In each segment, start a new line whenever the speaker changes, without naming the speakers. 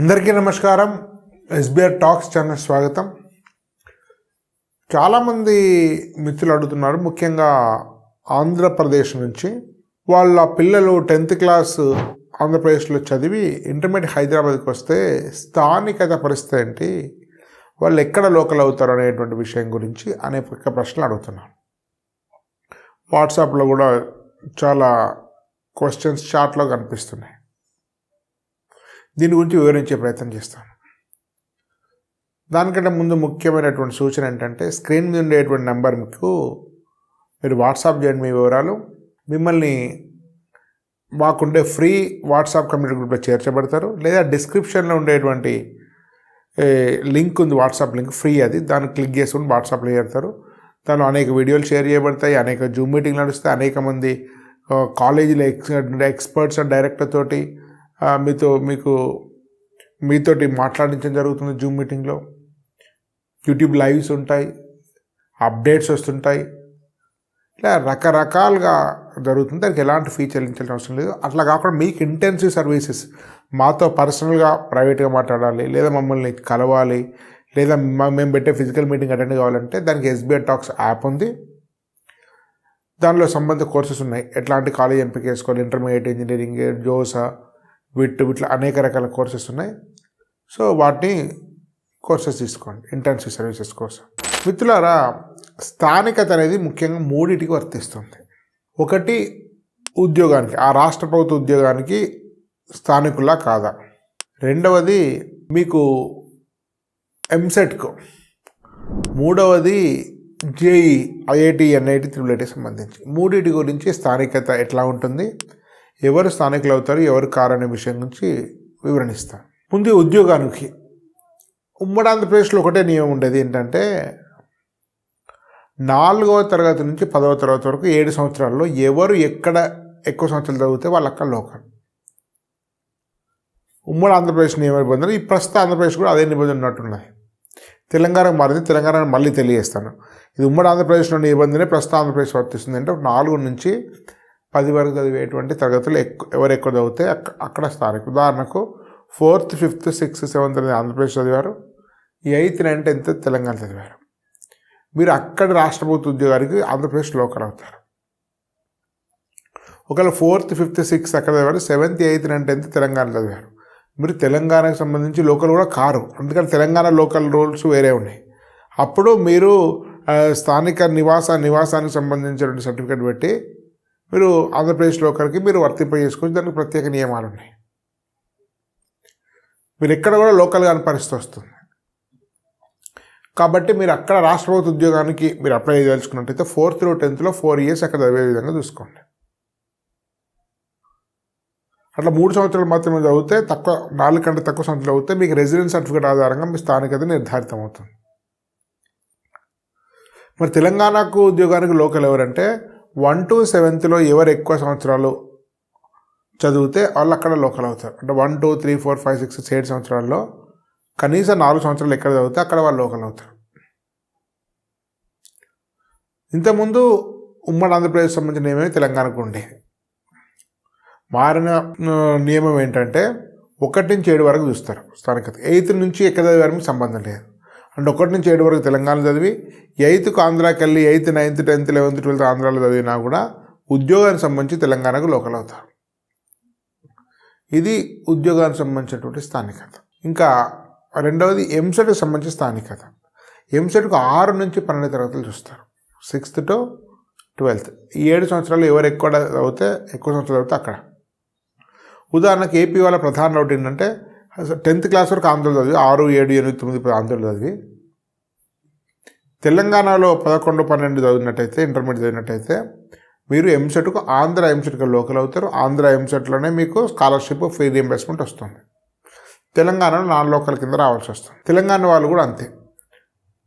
అందరికీ నమస్కారం. SBR talks channel స్వాగతం. చాలామంది మిత్రులు అడుగుతున్నారు, ముఖ్యంగా ఆంధ్రప్రదేశ్ నుంచి వాళ్ళ పిల్లలు 10th క్లాస్ ఆంధ్రప్రదేశ్లో చదివి ఇంటర్మీడియట్ హైదరాబాద్కి వస్తే స్థానికత పరిస్థితి ఏంటి, వాళ్ళు ఎక్కడ లోకల్ అవుతారు అనేటువంటి విషయం గురించి అనేక ప్రశ్నలు అడుగుతున్నారు. వాట్సాప్లో కూడా చాలా క్వశ్చన్స్ చాట్లో కనిపిస్తున్నాయి. దీని గురించి వివరించే ప్రయత్నం చేస్తాను. దానికంటే ముందు ముఖ్యమైనటువంటి సూచన ఏంటంటే, స్క్రీన్ మీద ఉండేటువంటి నెంబర్ మీరు వాట్సాప్ చేయండి మీ వివరాలు. మిమ్మల్ని మాకుండే ఫ్రీ వాట్సాప్ కమ్యూనిటీ గ్రూప్లో చేర్చబడతారు, లేదా డిస్క్రిప్షన్లో ఉండేటువంటి లింక్ ఉంది, వాట్సాప్ లింక్ ఫ్రీ, అది దాన్ని క్లిక్ చేసుకుని వాట్సాప్లో చేరుతారు. దానిలో అనేక వీడియోలు షేర్ చేయబడతాయి, అనేక జూమ్ మీటింగ్లు నడుస్తాయి, అనేక మంది కాలేజీలో ఎక్స్పర్ట్స్ అండ్ డైరెక్టర్ తోటి మీతోటి మాట్లాడించడం జరుగుతుంది. జూమ్ మీటింగ్లో యూట్యూబ్ లైవ్స్ ఉంటాయి, అప్డేట్స్ వస్తుంటాయి, ఇలా రకరకాలుగా జరుగుతుంది. దానికి ఎలాంటి ఫీ చెల్లించాల్సిన అవసరం లేదు. అట్లా కాకుండా మీకు ఇంటెన్సివ్ సర్వీసెస్, మాతో పర్సనల్గా ప్రైవేట్గా మాట్లాడాలి, లేదా మమ్మల్ని కలవాలి, లేదా మేము పెట్టే ఫిజికల్ మీటింగ్ అటెండ్ కావాలంటే దానికి ఎస్బిఆర్ టాక్స్ యాప్ ఉంది. దానిలో సంబంధిత కోర్సెస్ ఉన్నాయి. ఎట్లాంటి కాలేజ్ ఎంపిక చేసుకోవాలి, ఇంటర్మీడియట్, ఇంజనీరింగ్, జోసా, వీటిలో అనేక రకాల కోర్సెస్ ఉన్నాయి. సో వాటిని కోర్సెస్ తీసుకోండి, ఇంటెన్సివ్ సర్వీసెస్ కోసం. మిత్రులారా, స్థానికత అనేది ముఖ్యంగా మూడింటికి వర్తిస్తుంది. ఒకటి, ఉద్యోగానికి, ఆ రాష్ట్ర ప్రభుత్వ ఉద్యోగానికి స్థానికులా కాదా. రెండవది, మీకు ఎంసెట్కు. మూడవది, జేఈ, ఐఐటి, ఎన్ఐటి, త్రిబుల్ సంబంధించి మూడింటి గురించి స్థానికత ఎట్లా ఉంటుంది, ఎవరు స్థానికులు అవుతారు, ఎవరు కారు అనే విషయం గురించి వివరణిస్తాను. ముందు ఉద్యోగానికి ఉమ్మడి ఆంధ్రప్రదేశ్లో ఒకటే నియమం ఉండేది, ఏంటంటే 4వ తరగతి నుంచి 10వ తరగతి వరకు 7 సంవత్సరాల్లో ఎవరు ఎక్కడ ఎక్కువ సంవత్సరాలు చదివితే వాళ్ళు అక్కడ లోకల్. ఉమ్మడి ఆంధ్రప్రదేశ్ నియమ నిబంధనలు ఈ ప్రస్తుత ఆంధ్రప్రదేశ్ కూడా అదే నిబంధన ఉన్నట్టున్నాయి. తెలంగాణకు మారింది, తెలంగాణ మళ్ళీ తెలియజేస్తాను. ఇది ఉమ్మడి ఆంధ్రప్రదేశ్లో నిబంధనే ప్రస్తుత ఆంధ్రప్రదేశ్ వర్తిస్తుంది. అంటే 4 నుంచి 10 వరకు చదివేటువంటి తరగతులు ఎవరు ఎక్కువ చదివితే అక్కడ స్థానిక. ఉదాహరణకు 4th, 5th, 6th, 7th అనేది ఆంధ్రప్రదేశ్ చదివారు, 8th, 9th, 10th తెలంగాణ చదివారు. మీరు అక్కడ రాష్ట్ర ప్రభుత్వ ఉద్యోగానికి ఆంధ్రప్రదేశ్ లోకల్ అవుతారు. ఒకవేళ 4th, 5th, 6th అక్కడ చదివారు, 7th, 8th, 9th, 10th Telangana చదివారు, మీరు తెలంగాణకు సంబంధించి లోకల్ కూడా కారు, అందుకని తెలంగాణ లోకల్ రూల్స్ వేరే ఉన్నాయి. అప్పుడు మీరు స్థానిక నివాసానికి సంబంధించినటువంటి సర్టిఫికేట్ పెట్టి మీరు ఆంధ్రప్రదేశ్ లోకల్కి మీరు వర్తింపజేసుకొని దానికి ప్రత్యేక నియమాలు ఉన్నాయి. మీరు ఎక్కడ కూడా లోకల్గా అనే పరిస్థితి వస్తుంది. కాబట్టి మీరు అక్కడ రాష్ట్ర ప్రభుత్వ ఉద్యోగానికి మీరు apply చేయదలుచుకున్నట్టయితే 4th to 10th 4 years అక్కడ చదివే విధంగా చూసుకోండి. అట్లా 3 సంవత్సరాలు మాత్రమే చదివితే, 4 కంటే తక్కువ సంవత్సరాలు చదివితే మీకు రెసిడెన్స్ సర్టిఫికేట్ ఆధారంగా మీ స్థానికత నిర్ధారితం అవుతుంది. మరి తెలంగాణకు ఉద్యోగానికి లోకల్ ఎవరంటే 1 to 7th ఎవరు ఎక్కువ సంవత్సరాలు చదివితే వాళ్ళు అక్కడ లోకల్ అవుతారు. అంటే 1, 2, 3, 4, 5, 6, 7 సంవత్సరాల్లో కనీసం 4 సంవత్సరాలు ఎక్కడ చదివితే అక్కడ వాళ్ళు లోకల్ అవుతారు. ఇంతకుముందు ఉమ్మడి ఆంధ్రప్రదేశ్ సంబంధించిన నియమం తెలంగాణకు ఉండేది. మారిన నియమం ఏంటంటే 1 నుంచి 7 వరకు చూస్తారు స్థానికత. 8th నుంచి ఎక్కడ చదివారికి సంబంధం లేదు. అంటే 1 నుంచి 7 వరకు తెలంగాణ చదివి 8th ఆంధ్రాకి వెళ్ళి 8th, 9th, 10th, 11th, 12th ఆంధ్రాలో చదివినా కూడా ఉద్యోగానికి సంబంధించి తెలంగాణకు లోకల్ అవుతారు. ఇది ఉద్యోగానికి సంబంధించినటువంటి స్థానికత. ఇంకా రెండవది, ఎంసెట్కి సంబంధించిన స్థానికత. ఎంసెట్కు 6 నుంచి 12 తరగతులు చూస్తారు, 6th to 12th. ఈ 7 సంవత్సరాలు ఎవరు ఎక్కువ సంవత్సరాలు చదివితే అక్కడ. ఉదాహరణకు ఏపీ వాళ్ళ ప్రధాన డౌట్ ఏంటంటే 10th క్లాస్ వరకు ఆంధ్రలో చదివి 6, 7, 8, 9, 10 ఆంధ్రలో చదివి తెలంగాణలో 11, 12 చదివినట్టయితే, ఇంటర్మీడియట్ చదివినట్టయితే మీరు ఎంసెట్కు ఆంధ్ర ఎంసెట్కి లోకల్ అవుతారు. ఆంధ్ర ఎంసెట్లోనే మీకు స్కాలర్షిప్, ఫ్రీ రీఎంబర్స్మెంట్ వస్తుంది. తెలంగాణలో నాన్ లోకల్ కింద రావాల్సి వస్తుంది. తెలంగాణ వాళ్ళు కూడా అంతే,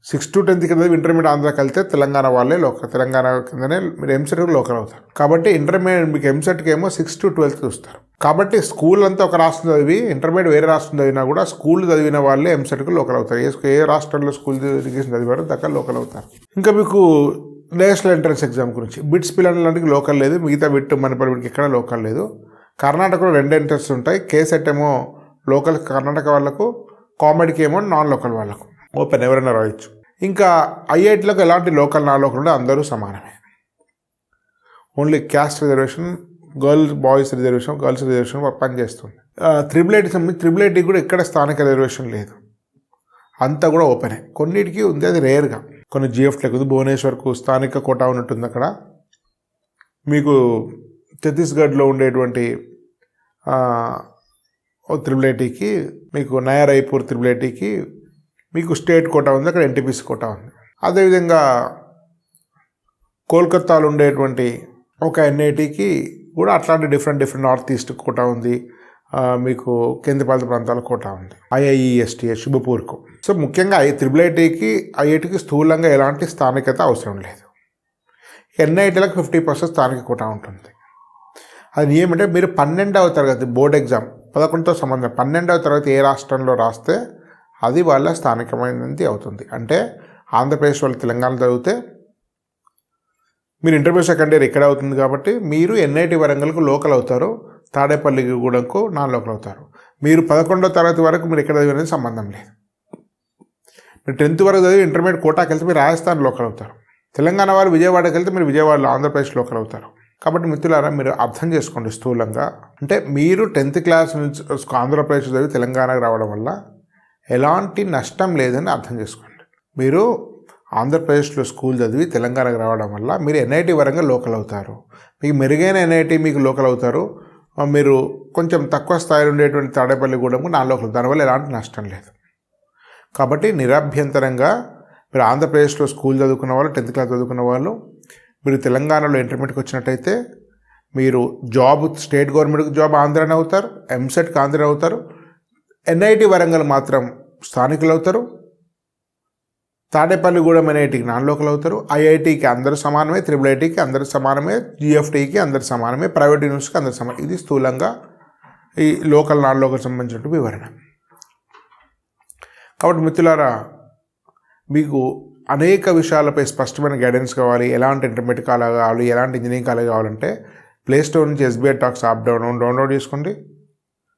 6 to 10th కింద ఇంటర్మీడియట్ ఆంధ్రాకి వెళ్తే తెలంగాణ వాళ్ళే లోకల్, తెలంగాణ కిందనే మీరు ఎంసెట్కి లోకల్ అవుతారు. కాబట్టి ఇంటర్మీడియట్ మీకు ఎంసెట్కి ఏమో 6 to 12th చూస్తారు. కాబట్టి స్కూల్ అంతా ఒక రాష్ట్రం చదివి ఇంటర్మీడియట్ వేరే రాష్ట్రం చదివినా కూడా స్కూల్ చదివిన వాళ్ళే ఎంసెట్కి లోకల్ అవుతారు. ఏ రాష్ట్రంలో స్కూల్ ఎడ్యుకేషన్ చదివారో దగ్గర లోకల్ అవుతారు. ఇంకా మీకు నేషనల్ ఎంట్రన్స్ ఎగ్జామ్ గురించి, బిట్స్ పిల్లలకి లోకల్ లేదు, మిగతా బిట్ మనపల్లికి ఎక్కడ లోకల్ లేదు. కర్ణాటకలో 2 ఎంట్రన్స్ ఉంటాయి. కేసెట్ ఏమో లోకల్ కర్ణాటక వాళ్ళకు, కామెడీకి ఏమో నాన్ లోకల్ వాళ్ళకు ఓపెన్, ఎవరైనా రాయొచ్చు. ఇంకా ఐఐటీలకు ఎలాంటి లోకల్ నాన్ లోకల్ ఉంటే అందరూ సమానమే. Only caste reservation, boys reservation, girls reservation పనిచేస్తుంది. త్రిబుల్ ఐటీకి కూడా ఎక్కడ స్థానిక రిజర్వేషన్ లేదు, అంతా కూడా ఓపెనే. కొన్నిటికి ఉంది, అది రేర్గా. కొన్ని జిఎఫ్లకు ఉంది, భువనేశ్వర్కు స్థానిక కోటా ఉన్నట్టుంది. అక్కడ మీకు ఛత్తీస్గఢ్లో ఉండేటువంటి త్రిబుల్ ఐటీకి, మీకు నయా రాయ్పూర్ త్రిబుల్ ఐటీకి మీకు స్టేట్ కోటా ఉంది, అక్కడ ఎన్టీపీసీ కోటా ఉంది. అదేవిధంగా కోల్కతాలో ఉండేటువంటి ఒక ఎన్ఐటీకి కూడా అట్లాంటి డిఫరెంట్ నార్త్ ఈస్ట్ కోటా ఉంది, మీకు కేంద్రపాలిత ప్రాంతాల కోటా ఉంది. ఐఐఈఎస్టీఏ శుభపూర్కు. సో ముఖ్యంగా త్రిబుల్ ఐఐటీకి స్థూలంగా ఎలాంటి స్థానికత అవసరం లేదు. ఎన్ఐటీలకు 50% స్థానిక కోటా ఉంటుంది. అది ఏమంటే మీరు 12వ తరగతి బోర్డ్ ఎగ్జామ్ 11తో సంబంధం, 12వ తరగతి ఏ రాష్ట్రంలో రాస్తే అది వాళ్ళ స్థానికమైనది అవుతుంది. అంటే ఆంధ్రప్రదేశ్ వాళ్ళు తెలంగాణ చదివితే మీరు ఇంటర్మీడియట్ సెకండ్ ఇయర్ ఇక్కడ అవుతుంది కాబట్టి మీరు ఎన్ఐటి వరంగల్కు లోకల్ అవుతారు, తాడేపల్లిగూడెంకు నాన్ లోకల్ అవుతారు. మీరు 11వ తరగతి వరకు మీరు ఎక్కడ చదివినది సంబంధం లేదు. మీరు 10th వరకు చదివి ఇంటర్మీడియట్ కోటాకి వెళ్తే మీరు రాజస్థాన్ లోకల్ అవుతారు. తెలంగాణ వారు విజయవాడకి వెళ్తే మీరు విజయవాడలో ఆంధ్రప్రదేశ్ లోకల్ అవుతారు. కాబట్టి మిత్రులారా, మీరు అర్థం చేసుకోండి స్థూలంగా. అంటే మీరు 10th క్లాస్ నుంచి ఆంధ్రప్రదేశ్ చదివి తెలంగాణకు రావడం వల్ల ఎలాంటి నష్టం లేదని అర్థం చేసుకోండి. మీరు ఆంధ్రప్రదేశ్లో స్కూల్ చదివి తెలంగాణకు రావడం వల్ల మీరు ఎన్ఐటి వరంగల్ లోకల్ అవుతారు. మీకు మెరుగైన ఎన్ఐటి మీకు లోకల్ అవుతారు. మీరు కొంచెం తక్కువ స్థాయిలో ఉండేటువంటి తాడేపల్లిగూడెంకు నాన్ లోకల్, దానివల్ల ఎలాంటి నష్టం లేదు. కాబట్టి నిరభ్యంతరంగా మీరు ఆంధ్రప్రదేశ్లో స్కూల్ చదువుకున్న వాళ్ళు, 10th క్లాస్ చదువుకున్న వాళ్ళు, మీరు తెలంగాణలో ఇంటర్మీడియట్కి వచ్చినట్టయితే మీరు జాబ్ స్టేట్ గవర్నమెంట్కి జాబ్ ఆంధ్రాని అవుతారు, ఎంసెట్కి ఆంధ్ర అవుతారు. ఎన్ఐటి వరంగల్ మాత్రం స్థానికులు అవుతారు, తాడేపల్లిగూడెం ఎన్ఐటికి నాన్ లోకల్ అవుతారు. ఐఐటికి అందరూ సమానమే, త్రిబుల్ ఐటీకి అందరూ సమానమే, జిఎఫ్టీకి అందరూ సమానమే, ప్రైవేట్ యూనివర్సిటీకి అందరూ సమానం. ఇది స్థూలంగా ఈ లోకల్ నాన్ లోకల్ సంబంధించిన వివరణ. కాబట్టి మిత్రులారా, మీకు అనేక విషయాలపై స్పష్టమైన గైడెన్స్ కావాలి. ఎలాంటి ఇంటర్మీడియట్ కాలేజ్ కావాలి, ఎలాంటి ఇంజనీరింగ్ కాలేజ్ కావాలంటే ప్లేస్టోర్ నుంచి SBI టాక్స్ యాప్ డౌన్లోడ్ చేసుకోండి,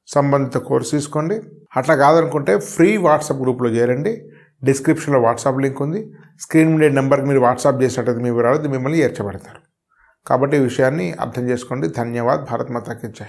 సంబంధిత కోర్సు తీసుకోండి. అట్లా కాదనుకుంటే ఫ్రీ వాట్సాప్ గ్రూప్లో చేరండి. డిస్క్రిప్షన్లో వాట్సాప్ లింక్ ఉంది. స్క్రీన్ మీద నెంబర్కి మీరు వాట్సాప్ చేసినట్టయితే మీ వివరాలు మిమ్మల్ని చేర్చబడతారు. కాబట్టి ఈ విషయాన్ని అర్థం చేసుకోండి. ధన్యవాద్. భారత్ మాతా కీ జై.